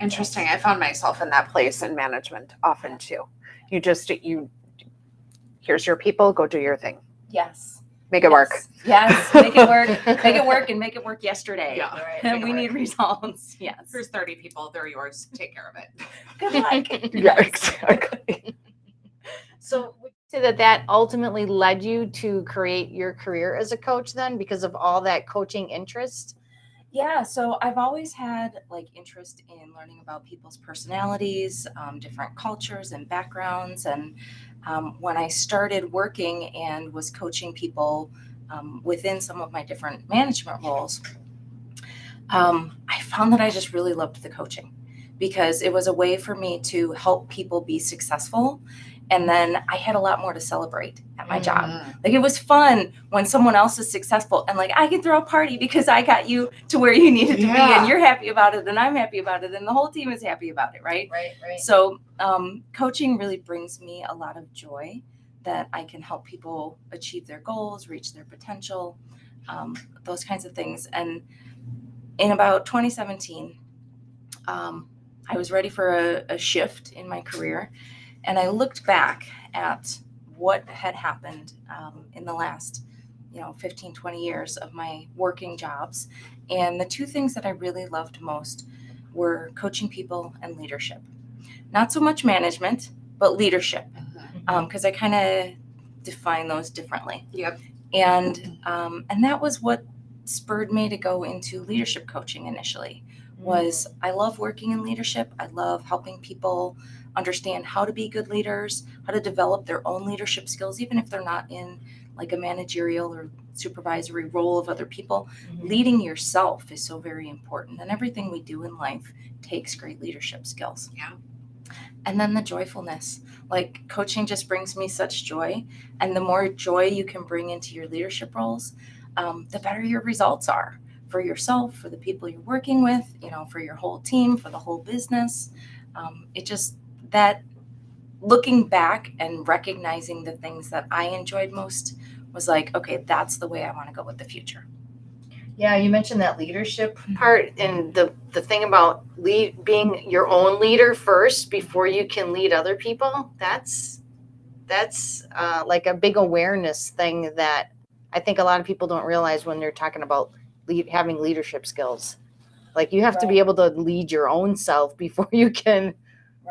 Interesting. I found myself in that place in management often too. Here's your people, go do your thing. Yes. Make it work. Yes, make it work. Make it work and make it work yesterday. Yeah. And we need results. Yes. Here's 30 people, they're yours. Take care of it. Good luck. Yeah, exactly. So would you say that ultimately led you to create your career as a coach then, because of all that coaching interest? Yeah, so I've always had like interest in learning about people's personalities, different cultures and backgrounds. And when I started working and was coaching people within some of my different management roles, I found that I just really loved the coaching because it was a way for me to help people be successful. And then I had a lot more to celebrate at my job. Like, it was fun when someone else is successful and like, I can throw a party because I got you to where you needed to be and you're happy about it and I'm happy about it and the whole team is happy about it, right? Right. So coaching really brings me a lot of joy that I can help people achieve their goals, reach their potential, those kinds of things. And in about 2017, I was ready for a shift in my career. And I looked back at what had happened in the last, 15, 20 years of my working jobs. And the two things that I really loved most were coaching people and leadership. Not so much management, but leadership, because I kind of define those differently. Yep. And that was what spurred me to go into leadership coaching initially. Was I love working in leadership. I love helping people understand how to be good leaders, how to develop their own leadership skills, even if they're not in like a managerial or supervisory role of other people. Leading yourself is so very important. And everything we do in life takes great leadership skills. Yeah. And then the joyfulness, like coaching just brings me such joy. And the more joy you can bring into your leadership roles, the better your results are for yourself, for the people you're working with, for your whole team, for the whole business. That looking back and recognizing the things that I enjoyed most was like, okay, that's the way I want to go with the future. Yeah, you mentioned that leadership part and the thing about being your own leader first before you can lead other people. That's that's like a big awareness thing that I think a lot of people don't realize when they're talking about having leadership skills. Like you have to be able to lead your own self before you can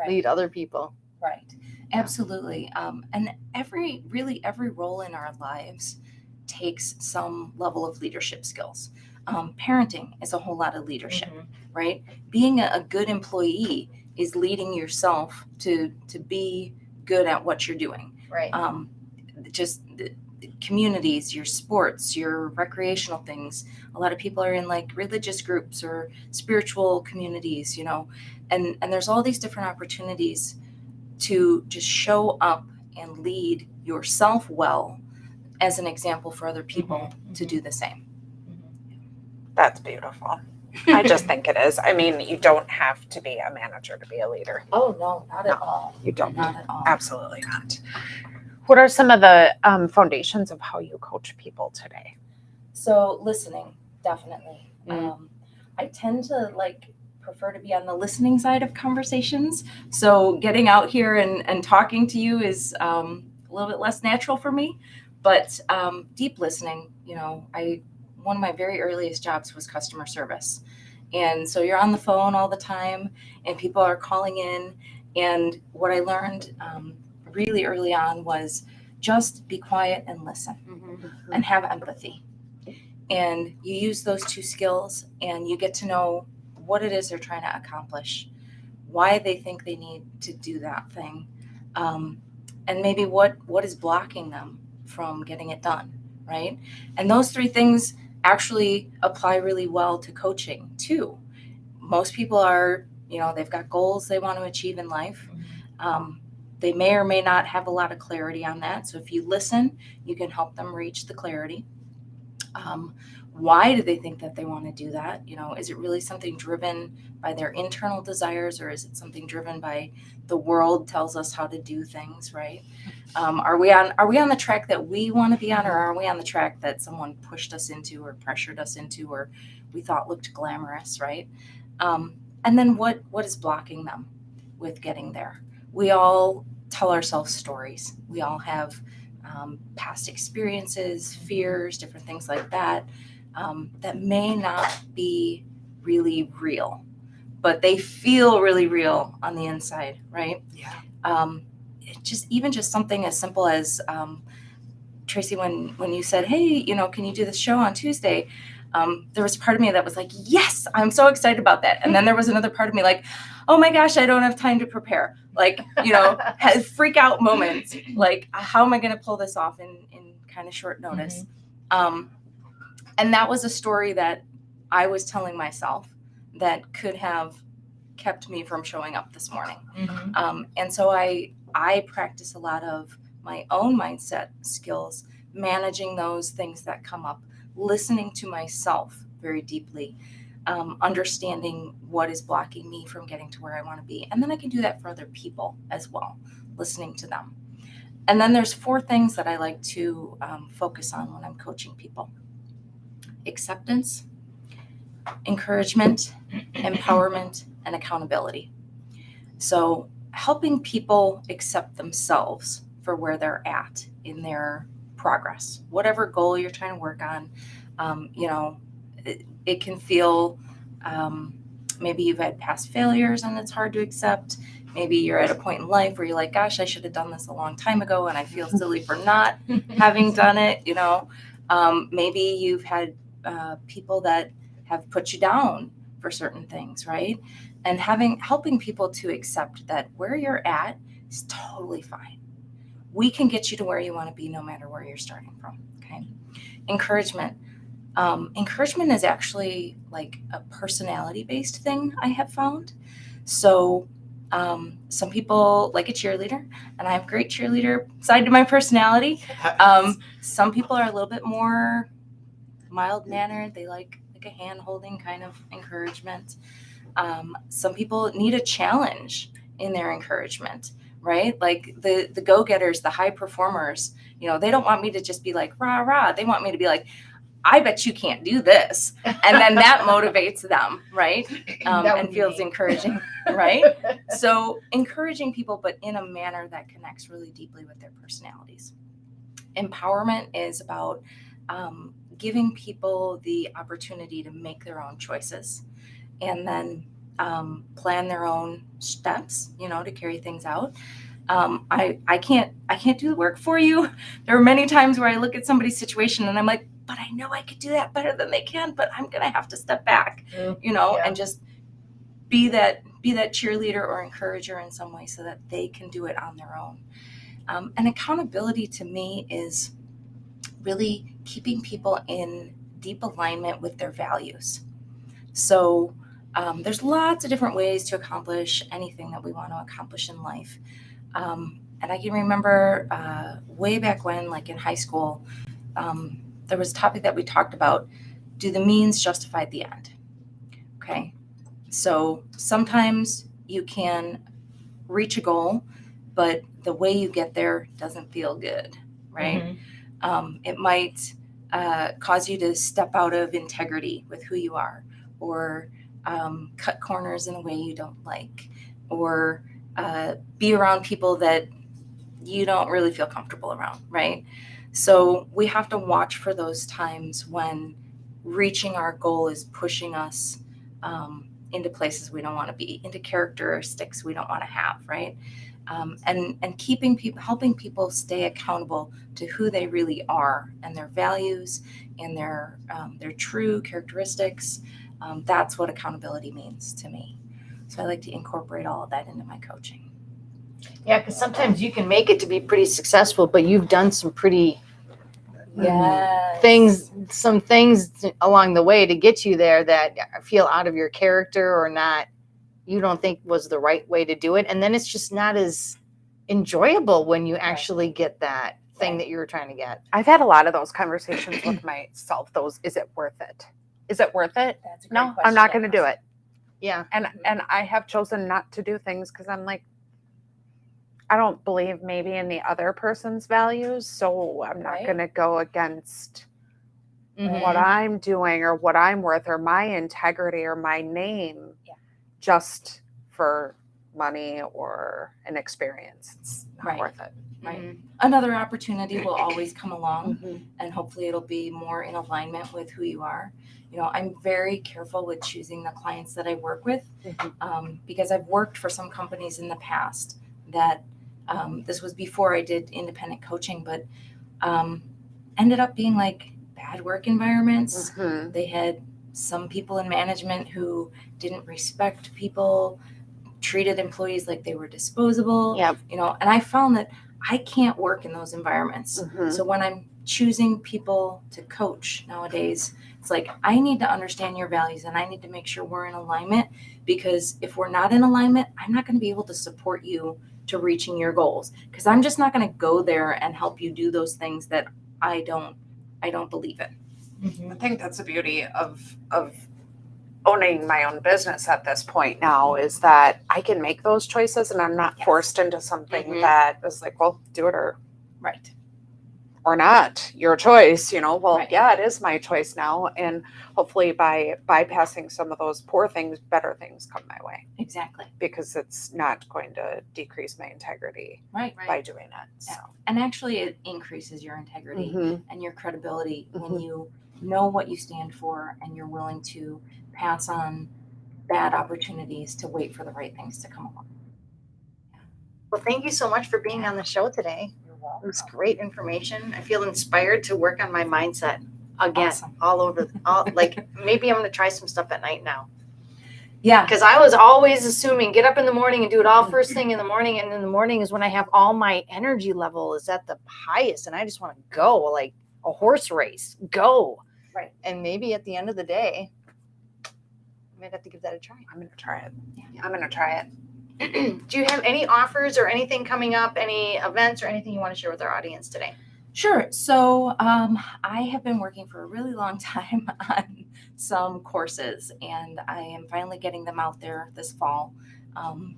lead other people. Right. Absolutely. And every role in our lives takes some level of leadership skills. Parenting is a whole lot of leadership, right? Being a good employee is leading yourself to be good at what you're doing. Right. Just the communities, your sports, your recreational things. A lot of people are in like religious groups or spiritual communities, and there's all these different opportunities to just show up and lead yourself well as an example for other people to do the same. That's beautiful. I just think it is. I mean, you don't have to be a manager to be a leader. Oh, no, not at all. You don't. Not at all. Absolutely not. What are some of the foundations of how you coach people today? So listening, definitely. I tend to prefer to be on the listening side of conversations. So getting out here and talking to you is a little bit less natural for me, but deep listening, one of my very earliest jobs was customer service. And so you're on the phone all the time and people are calling in. And what I learned really early on was just be quiet and listen and have empathy. And you use those two skills and you get to know what it is they're trying to accomplish, why they think they need to do that thing, and maybe what is blocking them from getting it done, right? And those three things actually apply really well to coaching too. Most people are, they've got goals they want to achieve in life. They may or may not have a lot of clarity on that. So if you listen, you can help them reach the clarity. Why do they think that they want to do that? Is it really something driven by their internal desires, or is it something driven by the world tells us how to do things, right? Are we on the track that we want to be on, or are we on the track that someone pushed us into or pressured us into or we thought looked glamorous, right? And then what is blocking them with getting there? We all tell ourselves stories. We all have past experiences, fears, different things like that, that may not be really real, but they feel really real on the inside, right? Yeah. Just something as simple as Tracy, when you said, hey, can you do this show on Tuesday? There was a part of me that was like, yes, I'm so excited about that. And then there was another part of me like, oh my gosh, I don't have time to prepare. Has freak out moments. Like, how am I going to pull this off in kind of short notice? And that was a story that I was telling myself that could have kept me from showing up this morning. And so I practice a lot of my own mindset skills, managing those things that come up, listening to myself very deeply, understanding what is blocking me from getting to where I want to be. And then I can do that for other people as well, listening to them. And then there's 4 things that I like to focus on when I'm coaching people: acceptance, encouragement, empowerment, and accountability. So helping people accept themselves for where they're at in their progress, whatever goal you're trying to work on. It can feel, maybe you've had past failures and it's hard to accept. Maybe you're at a point in life where you're like, gosh, I should have done this a long time ago and I feel silly for not having done it. Maybe you've had people that have put you down for certain things, right? And helping people to accept that where you're at is totally fine. We can get you to where you want to be no matter where you're starting from. Okay. Encouragement. Encouragement is actually like a personality-based thing I have found. So some people like a cheerleader, and I have a great cheerleader side to my personality. Some people are a little bit more mild-mannered. They like a hand-holding kind of encouragement. Some people need a challenge in their encouragement, right? Like the go-getters, the high performers, they don't want me to just be like, rah, rah. They want me to be like, I bet you can't do this. And then that motivates them, right? And feels encouraging, right? So encouraging people, but in a manner that connects really deeply with their personalities. Empowerment is about giving people the opportunity to make their own choices and then plan their own steps, to carry things out. I can't do the work for you. There are many times where I look at somebody's situation and I'm like, but I know I could do that better than they can, but I'm going to have to step back, and just be that cheerleader or encourager in some way so that they can do it on their own. And accountability to me is really keeping people in deep alignment with their values. So there's lots of different ways to accomplish anything that we want to accomplish in life. And I can remember way back when, like in high school, there was a topic that we talked about, do the means justify the end? Okay. So sometimes you can reach a goal, but the way you get there doesn't feel good, right? Mm-hmm. It might cause you to step out of integrity with who you are, or cut corners in a way you don't like, or be around people that you don't really feel comfortable around, right? So we have to watch for those times when reaching our goal is pushing us into places we don't want to be, into characteristics we don't want to have, right? And keeping people, helping people stay accountable to who they really are and their values and their true characteristics. That's what accountability means to me. So I like to incorporate all of that into my coaching. Yeah, because sometimes you can make it to be pretty successful, but you've done some pretty things along the way to get you there that feel out of your character or not, you don't think was the right way to do it. And then it's just not as enjoyable when you actually get that thing that you were trying to get. I've had a lot of those conversations with myself. Is it worth it? Is it worth it? That's a great question. I'm not going to do it. Yeah. And I have chosen not to do things because I'm like, I don't believe maybe in the other person's values, so I'm not going to go against what I'm doing or what I'm worth or my integrity or my name just for money or an experience. It's not worth it. Right. Mm-hmm. Another opportunity will always come along, and hopefully it'll be more in alignment with who you are. I'm very careful with choosing the clients that I work with, because I've worked for some companies in the past that this was before I did independent coaching, but ended up being like bad work environments. They had some people in management who didn't respect people, treated employees like they were disposable. And I found that I can't work in those environments. So when I'm choosing people to coach nowadays, it's like, I need to understand your values and I need to make sure we're in alignment, because if we're not in alignment, I'm not going to be able to support you to reaching your goals, because I'm just not going to go there and help you do those things that I don't believe in. I think that's the beauty of owning my own business at this point now, is that I can make those choices and I'm not forced into something that is like, well, do it or not, your choice, it is my choice now. And hopefully by bypassing some of those poor things, better things come my way. Exactly. Because it's not going to decrease my integrity by doing it. So. And actually it increases your integrity and your credibility when you know what you stand for and you're willing to pass on bad opportunities to wait for the right things to come along. Well, thank you so much for being on the show today. It was great information. I feel inspired to work on my mindset again, like maybe I'm going to try some stuff at night now. Yeah. Because I was always assuming get up in the morning and do it all first thing in the morning. And in the morning is when I have all my energy level is at the highest. And I just want to go like a horse race, go. Right. And maybe at the end of the day, I might have to give that a try. I'm going to try it. Yeah. I'm going to try it. Do you have any offers or anything coming up, any events or anything you want to share with our audience today? Sure. So I have been working for a really long time on some courses, and I am finally getting them out there this fall.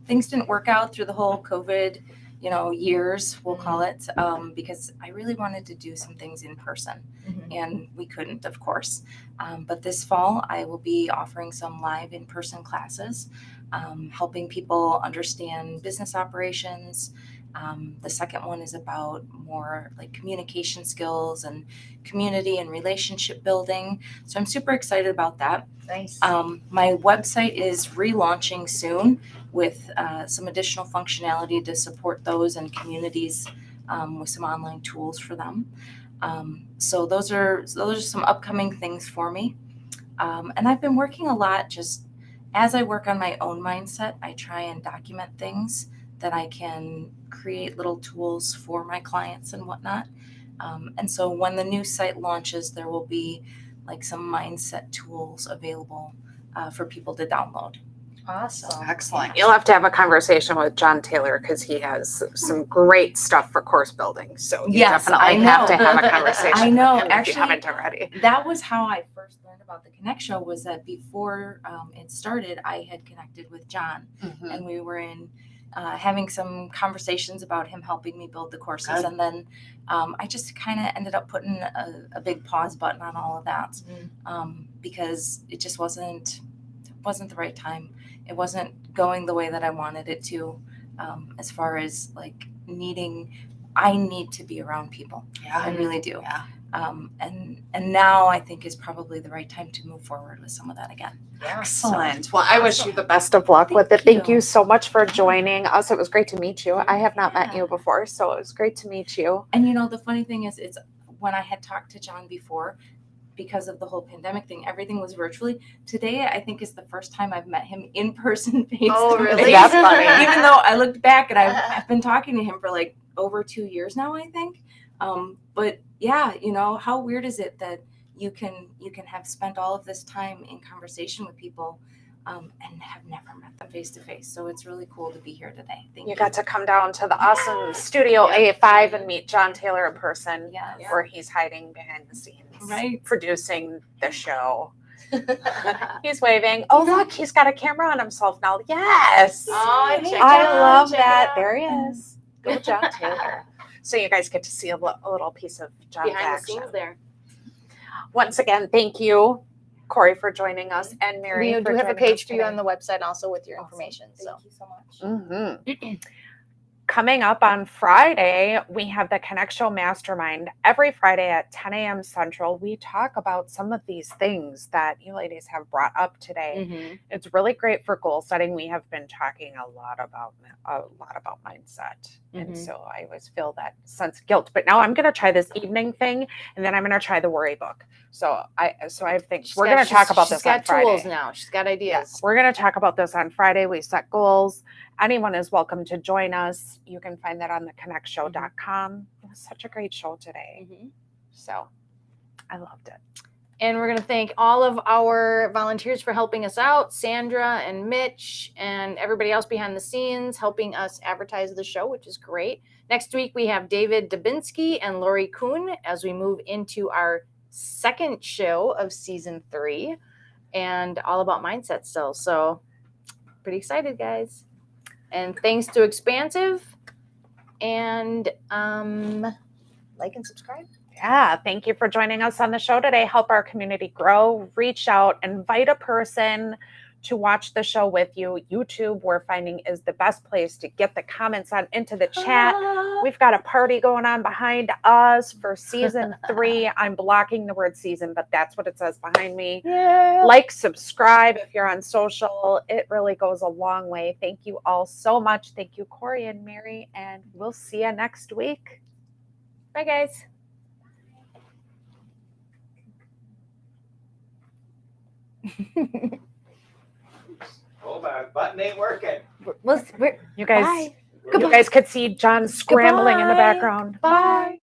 Things didn't work out through the whole COVID years, we'll call it, because I really wanted to do some things in person, and we couldn't, of course. But this fall, I will be offering some live in-person classes, helping people understand business operations. The second one is about more like communication skills and community and relationship building. So I'm super excited about that. Nice. My website is relaunching soon with some additional functionality to support those and communities with some online tools for them. So those are some upcoming things for me. And I've been working a lot just as I work on my own mindset. I try and document things that I can create little tools for my clients and whatnot. And so when the new site launches, there will be like some mindset tools available for people to download. Awesome. Excellent. You'll have to have a conversation with John Taylor because he has some great stuff for course building. So you Yes, definitely I have know. to have a conversation. I know. With him Actually, if you haven't already. That was how I first learned about the Connect Show, was that before it started, I had connected with John, and we were in having some conversations about him helping me build the courses. And then I just kind of ended up putting a big pause button on all of that because it just wasn't the right time. It wasn't going the way that I wanted it to, as far as like I need to be around people. Yeah. I really do. Yeah. And now I think is probably the right time to move forward with some of that again. Excellent. Well, I wish you the best of luck with it. Thank you so much for joining us. It was great to meet you. I have not met you before, so it was great to meet you. And the funny thing is, it's when I had talked to John before, because of the whole pandemic thing, everything was virtually. Today, I think, is the first time I've met him in person. Oh, really? That's funny. Even though I looked back and I've been talking to him for like over 2 years now, I think. But yeah, how weird is it that you can have spent all of this time in conversation with people and have never met them face to face. So it's really cool to be here today. Thank you. You got to come down to the awesome Studio A5 and meet John Taylor in person, where he's hiding behind the scenes, producing the show. He's waving. Oh, look, he's got a camera on himself now. Yes. Oh, I love that. There he is. Go, John Taylor. So you guys get to see a little piece of John's behind the action. scenes there. Once again, thank you, Corrie, for joining us, and Mary. We do have a page for you on the website also with your information. Thank you so much. Coming up on Friday, we have the Connect Show Mastermind. Every Friday at 10 a.m. Central, we talk about some of these things that you ladies have brought up today. It's really great for goal setting. We have been talking a lot about mindset. And so I always feel that sense of guilt. But now I'm going to try this evening thing, and then I'm going to try the worry book. So I have things. We're going to talk about this on Friday. She's got tools now. She's got ideas. Yes, we're going to talk about this on Friday. We set goals. Anyone is welcome to join us. You can find that on the connectshow.com. It was such a great show today. So I loved it. And we're going to thank all of our volunteers for helping us out, Sandra and Mitch and everybody else behind the scenes helping us advertise the show, which is great. Next week, we have David Dubinsky and Lori Kuhn as we move into our second show of season 3 and all about mindset still. So pretty excited, guys. And thanks to Expansive, and like and subscribe. Yeah, thank you for joining us on the show today. Help our community grow. Reach out, invite a person to watch the show with you. YouTube, we're finding, is the best place to get the comments on into the chat. We've got a party going on behind us for season 3. I'm blocking the word season, but that's what it says behind me. Yeah. Like, subscribe if you're on social. It really goes a long way. Thank you all so much. Thank you, Corrie and Mary, and we'll see you next week. Bye, guys. Oh, my button ain't working. You guys could see John scrambling in the background. Bye.